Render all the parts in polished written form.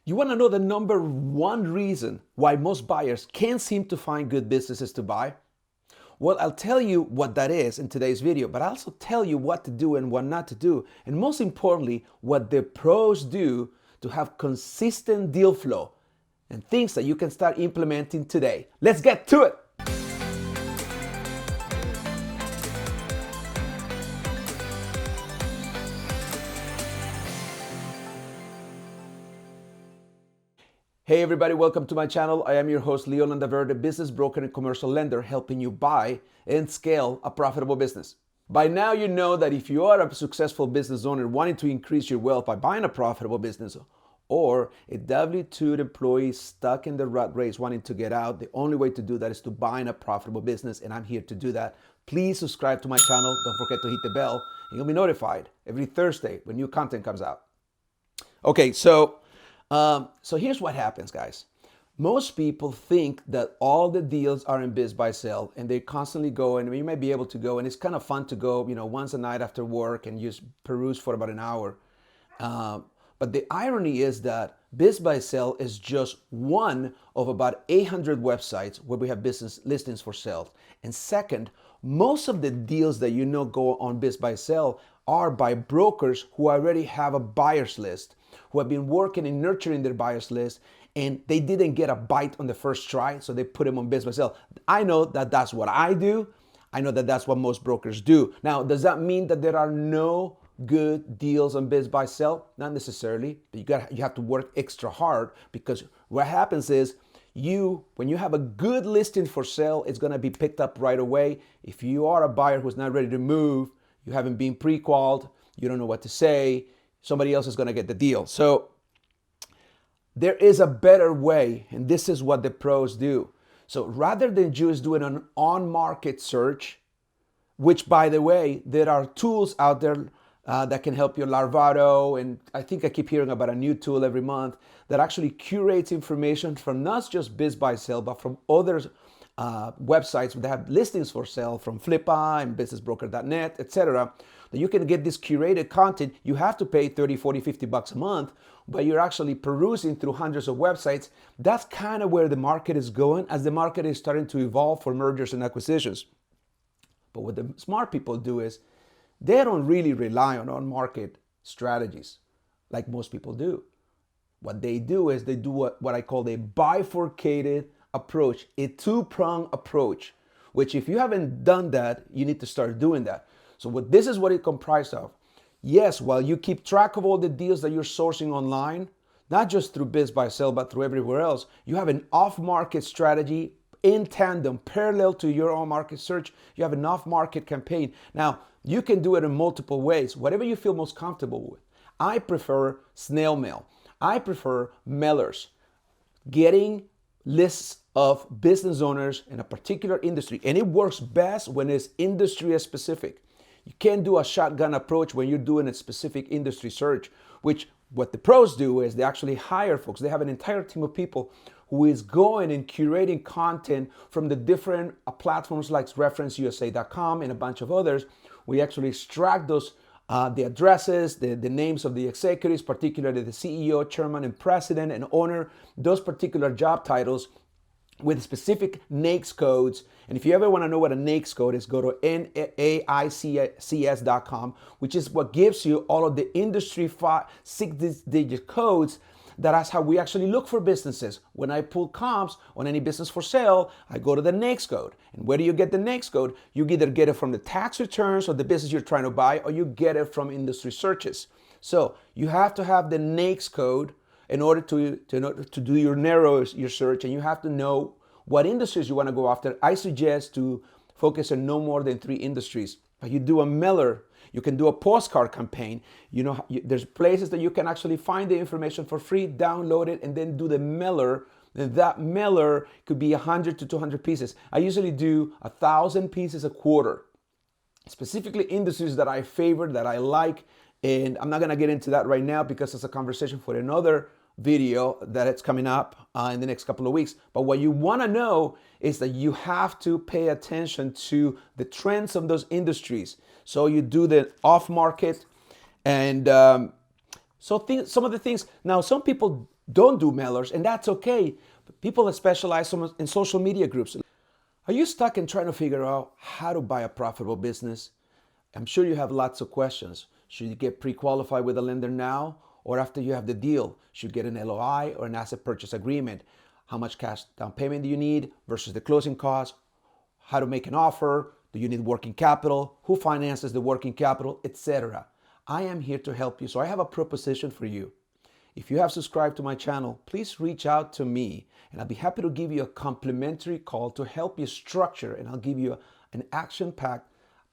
You want to know the number one reason why most buyers can't seem to find good businesses to buy? Well, I'll tell you what that is in today's video, but I'll also tell you what to do and what not to do. And most importantly, what the pros do to have consistent deal flow and things that you can start implementing today. Let's get to it. Hey everybody, welcome to my channel. I am your host, Leo Landaverde, business broker and commercial lender, helping you buy and scale a profitable business. By now you know that if you are a successful business owner wanting to increase your wealth by buying a profitable business, or a W-2 employee stuck in the rat race wanting to get out, the only way to do that is to buy a profitable business, and I'm here to do that. Please subscribe to my channel. Don't forget to hit the bell, and you'll be notified every Thursday when new content comes out. Okay, so here's what happens, guys. Most people think that all the deals are in biz buy sell, and they constantly go, and you may be able to go, and it's kind of fun to go, once a night after work and just peruse for about an hour. But the irony is that biz buy sell is just one of about 800 websites where we have business listings for sale. And second, most of the deals that go on biz buy sell are by brokers who already have a buyer's list, who have been working and nurturing their buyer's list, and they didn't get a bite on the first try, so they put them on biz buy sell. I know that that's what I do. I know that that's what most brokers do. Now, does that mean that there are no good deals on biz buy sell? Not necessarily, but you have to work extra hard, because what happens is when you have a good listing for sale, it's going to be picked up right away. If you are a buyer who's not ready to move, you haven't been pre-qualified, you don't know what to say, somebody else is going to get the deal. So there is a better way, and this is what the pros do. So rather than just doing an on-market search, which, by the way, there are tools out there that can help you, Larvado, and I think I keep hearing about a new tool every month that actually curates information from not just biz buy sell, but from other websites that have listings for sale, from Flippa and businessbroker.net, etc. That you can get this curated content. You have to pay 30, 40, 50 bucks a month, but you're actually perusing through hundreds of websites. That's kind of where the market is going, as the market is starting to evolve for mergers and acquisitions. But what the smart people do is they don't really rely on market strategies like most people do. What they do is they do what I call a bifurcated approach, a two-pronged approach, which if you haven't done that, you need to start doing that. So this is what it comprised of. Yes, while you keep track of all the deals that you're sourcing online, not just through biz buy sell, but through everywhere else, you have an off-market strategy in tandem, parallel to your own market search. You have an off-market campaign. Now, you can do it in multiple ways, whatever you feel most comfortable with. I prefer snail mail. I prefer mailers. Getting lists of business owners in a particular industry, and it works best when it's industry specific. You can't do a shotgun approach when you're doing a specific industry search, which what the pros do is they actually hire folks. They have an entire team of people who is going and curating content from the different platforms like referenceusa.com and a bunch of others. We actually extract those, the addresses, the names of the executives, particularly the CEO, chairman, and president and owner, those particular job titles with specific NAICS codes. And if you ever want to know what a NAICS code is, go to NAICS.com, which is what gives you all of the industry 6-digit codes. That's how we actually look for businesses. When I pull comps on any business for sale, I go to the NAICS code. And where do you get the NAICS code? You either get it from the tax returns of the business you're trying to buy, or you get it from industry searches. So you have to have the NAICS code in order to do your search, and you have to know what industries you want to go after. I suggest to focus on no more than 3 industries. You do a mailer, you can do a postcard campaign. There's places that you can actually find the information for free, download it, and then do the mailer. And that mailer could be 100 to 200 pieces. I usually do 1,000 pieces a quarter. Specifically industries that I favor, that I like, and I'm not gonna get into that right now because it's a conversation for another video that it's coming up in the next couple of weeks. But what you wanna know is that you have to pay attention to the trends of those industries. So you do the off market, and some of the things. Now, some people don't do mailers, and that's okay. People that specialize in social media groups. Are you stuck in trying to figure out how to buy a profitable business? I'm sure you have lots of questions. Should you get pre-qualified with a lender now or after you have the deal? Should you get an LOI or an asset purchase agreement? How much cash down payment do you need versus the closing costs? How to make an offer? Do you need working capital? Who finances the working capital, etc.? I am here to help you. So I have a proposition for you. If you have subscribed to my channel, please reach out to me and I'll be happy to give you a complimentary call to help you structure, and I'll give you an action-packed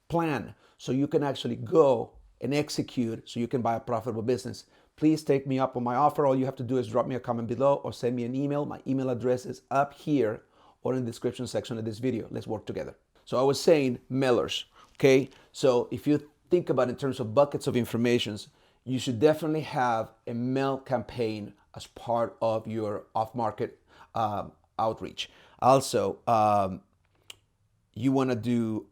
plan so you can actually go and execute so you can buy a profitable business. Please take me up on my offer. All you have to do is drop me a comment below or send me an email. My email address is up here or in the description section of this video. Let's work together. So I was saying mailers, okay? So if you think about it in terms of buckets of informations, you should definitely have a mail campaign as part of your off-market outreach. Also, you want to do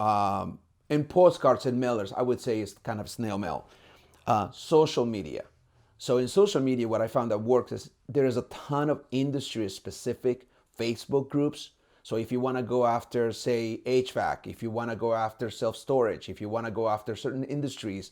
and postcards and mailers, I would say, is kind of snail mail. Social media. So in social media, what I found that works is there is a ton of industry-specific Facebook groups. So if you want to go after, say, HVAC, if you want to go after self-storage, if you want to go after certain industries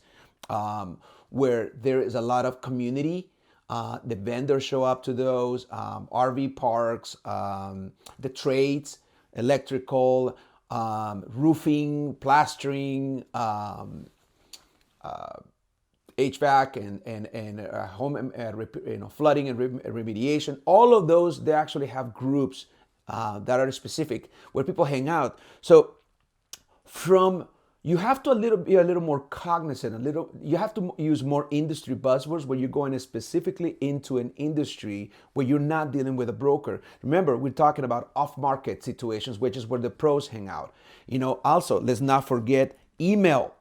where there is a lot of community, the vendors show up to those, RV parks, the trades, electrical, roofing, plastering, HVAC and home flooding and remediation. All of those, they actually have groups that are specific where people hang out. So you have to be a little more cognizant, you have to use more industry buzzwords where you're going specifically into an industry where you're not dealing with a broker. Remember, we're talking about off-market situations, which is where the pros hang out. Also, let's not forget email.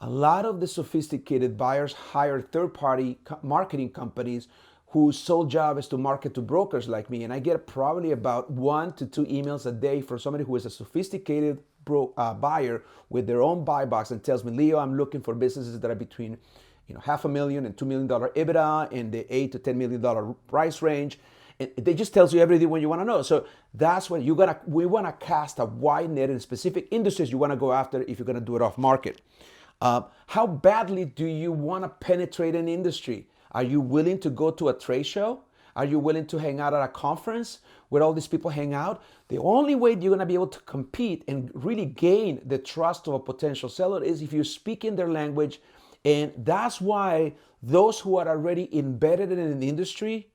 A lot of the sophisticated buyers hire third-party marketing companies whose sole job is to market to brokers like me. And I get probably about 1 to 2 emails a day from somebody who is a sophisticated buyer with their own buy box and tells me, Leo, I'm looking for businesses that are between $500,000 and $2 million EBITDA in the $8 to $10 million price range. And they just tells you everything what you want to know. So that's what we want to cast a wide net in specific industries you want to go after if you're going to do it off market. How badly do you want to penetrate an industry? Are you willing to go to a trade show? Are you willing to hang out at a conference where all these people hang out? The only way you're going to be able to compete and really gain the trust of a potential seller is if you speak in their language. And that's why those who are already embedded in the industry,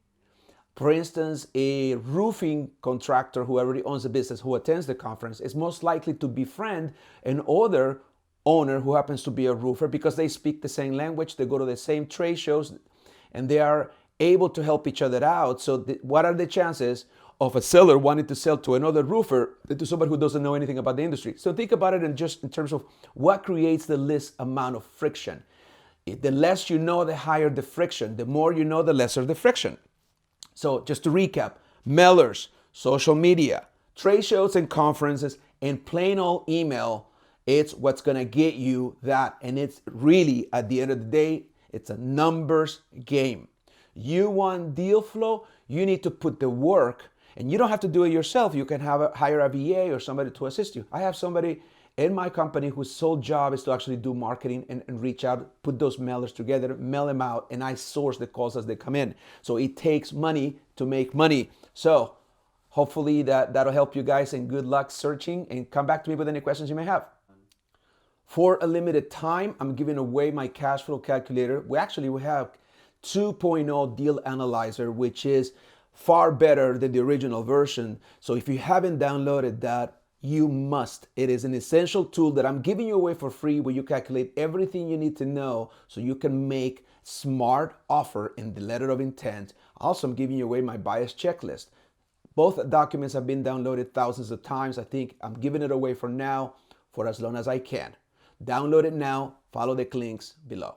for instance, a roofing contractor who already owns a business who attends the conference is most likely to befriend an other owner who happens to be a roofer because they speak the same language, they go to the same trade shows, and they are able to help each other out. So what are the chances of a seller wanting to sell to another roofer than to somebody who doesn't know anything about the industry? So think about it in terms of what creates the least amount of friction. The less you know, the higher the friction. The more you know, the lesser the friction. So just to recap, mailers, social media, trade shows and conferences, and plain old email, it's what's going to get you that. And it's really, at the end of the day, it's a numbers game. You want deal flow, you need to put the work, and you don't have to do it yourself. You can hire a VA or somebody to assist you. I have somebody in my company whose sole job is to actually do marketing and reach out, put those mailers together, mail them out, and I source the calls as they come in. So it takes money to make money. So hopefully that'll help you guys, and good luck searching, and come back to me with any questions you may have. For a limited time, I'm giving away my cash flow calculator. We have 2.0 Deal Analyzer, which is far better than the original version. So if you haven't downloaded that, you must. It is an essential tool that I'm giving you away for free, where you calculate everything you need to know so you can make smart offer in the letter of intent. Also, I'm giving you away my bias checklist. Both documents have been downloaded thousands of times. I think I'm giving it away for now for as long as I can. Download it now. Follow the links below.